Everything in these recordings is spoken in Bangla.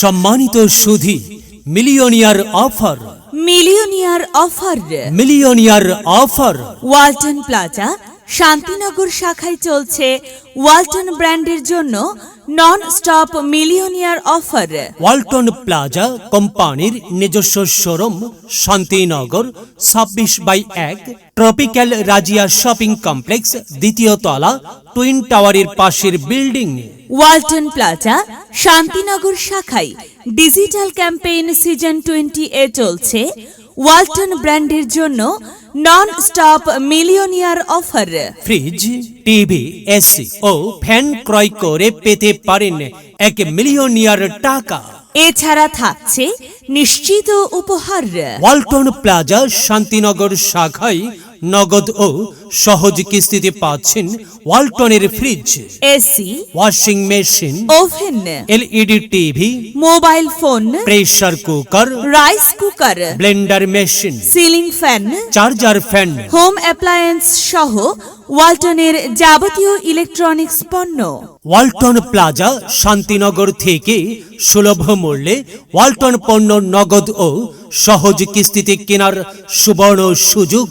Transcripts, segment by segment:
সম্মানিত সুধী, millionaire offer, millionaire offer, millionaire offer. Walton plaza Shantinagar শাখায় চলছে ওয়ালটন ব্র্যান্ডের জন্য non stop millionaire offer. Walton plaza কোম্পানির নিজস্ব showroom, Shantinagar 26/1 tropical Razia shopping complex, দ্বিতীয় তলা, টুইন টাওয়ারের পাশের বিল্ডিং। ওয়ালটন প্লাজা শান্তিনগর শাখায় ডিজিটাল ক্যাম্পেইন সিজন 20 এ চলছে ওয়ালটন ব্র্যান্ডের জন্য non stop millionaire offer. Fridge, TV, AC ও ফ্যান ক্রয় করে পেতে পারেন 1 মিলিয়নিয়ার টাকা। এছাড়া থাকছে নিশ্চিত উপহার। ওয়ালটন প্লাজা শান্তিনগর শাখায় নগদ ও সহজ কিস্তিতে পাচ্ছেন ওয়ালটনের fridge, AC, washing machine, oven, LED TV, mobile phone, pressure cooker, rice cooker, blender machine, ceiling fan, charger fan, home appliance সহ ওয়ালটনের যাবতীয় ইলেকট্রনিক্স পণ্য। ওয়ালটন প্লাজা শান্তিনগর থেকে সুলভ মূল্যে ওয়ালটন পণ্য নগদ ও সহজ কিস্তিতে কেনার সুবর্ণ সুযোগ।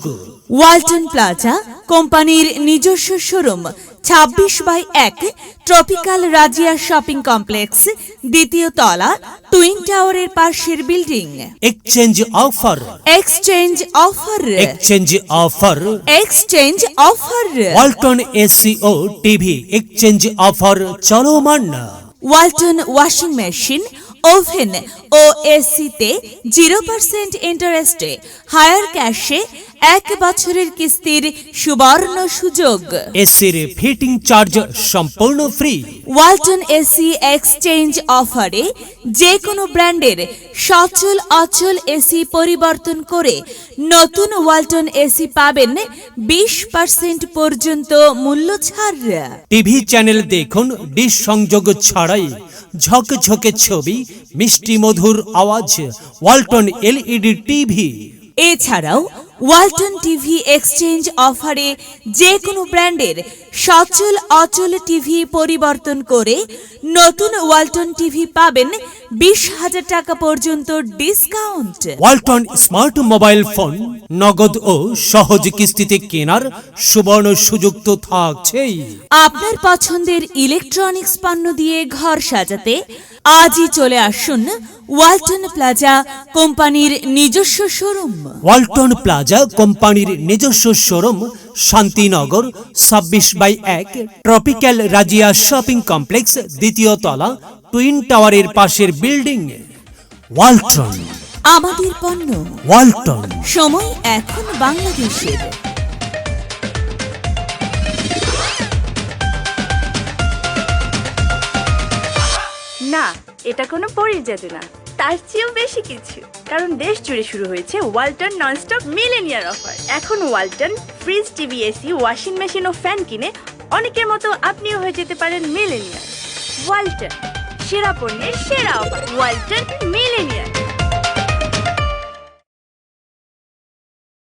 ওয়ালটন প্লাজা কোম্পানির নিজস্ব showroom 26/1 tropical Razia shopping complex, দ্বিতীয় তলা, টুইন টাওয়ারের পাশের building. Exchange offer, exchange offer, exchange offer. Exchange offer. Walton AC ও টিভি এক্সচেঞ্জ অফার চলমান। ওয়ালটন ওয়াশিং মেশিন, ওভেন ও এসিতে 0% ইন্টারেস্টে হায়ার ক্যাশে 1 বছরের কিস্তির সুবর্ণ সুযোগ। এসির ফিটিং চার্জ সম্পূর্ণ ফ্রি। ওয়ালটন এসি এক্সচেঞ্জ অফারে যে কোনো ব্র্যান্ডের সচল অচল এসি পরিবর্তন করে নতুন ওয়ালটন এসি পাবেন 20% পর্যন্ত মূল্য ছাড়। টিভি চ্যানেল দেখুন ডিশ সংযোগ ছাড়াই, ঝকঝকে ছবি, মিষ্টি মধুর আওয়াজ, ওয়ালটন এলইডি টিভি। এছাড়াও ওয়ালটন টিভি এক্সচেঞ্জ অফারে যে কোনো ব্র্যান্ডের সচল অচল টিভি পরিবর্তন করে নতুন ওয়ালটন টিভি পাবেন 20,000 টাকা পর্যন্ত discount. Walton smart mobile phone নগদ ও সহজ কিস্তিতে কেনার সুবর্ণ সুযোগ তো থাকছেই। আপনার পছন্দের ইলেকট্রনিক্স পণ্য দিয়ে ঘর সাজাতে আজই চলে আসুন ওয়ালটন প্লাজা কোম্পানির নিজস্ব শোরুম। ওয়ালটন প্লাজা কোম্পানির নিজস্ব showroom, Shantinagar 26/1 tropical Razia shopping complex, দ্বিতীয় তলা, টুইন টাওয়ারের পাশের বিল্ডিং। ওয়ালটন, আমাদের পণ্য। ওয়ালটন। সময় এখন বাংলাদেশের। না, এটা কোনো পরীর জাদু না, তার চেয়েও বেশি কিছু। কারণ দেশ জুড়ে শুরু হয়েছে ওয়ালটন ননস্টপ মিলেনিয়ার অফার। এখন Walton fridge, TV, AC, washing machine ও ফ্যান কিনে অনেকের মতো আপনিও হয়ে যেতে পারেন মিলেনিয়ার। ওয়ালটন, সেরা পণ্যের সেরা অফার। ওয়ালটন মিলেনিয়ার।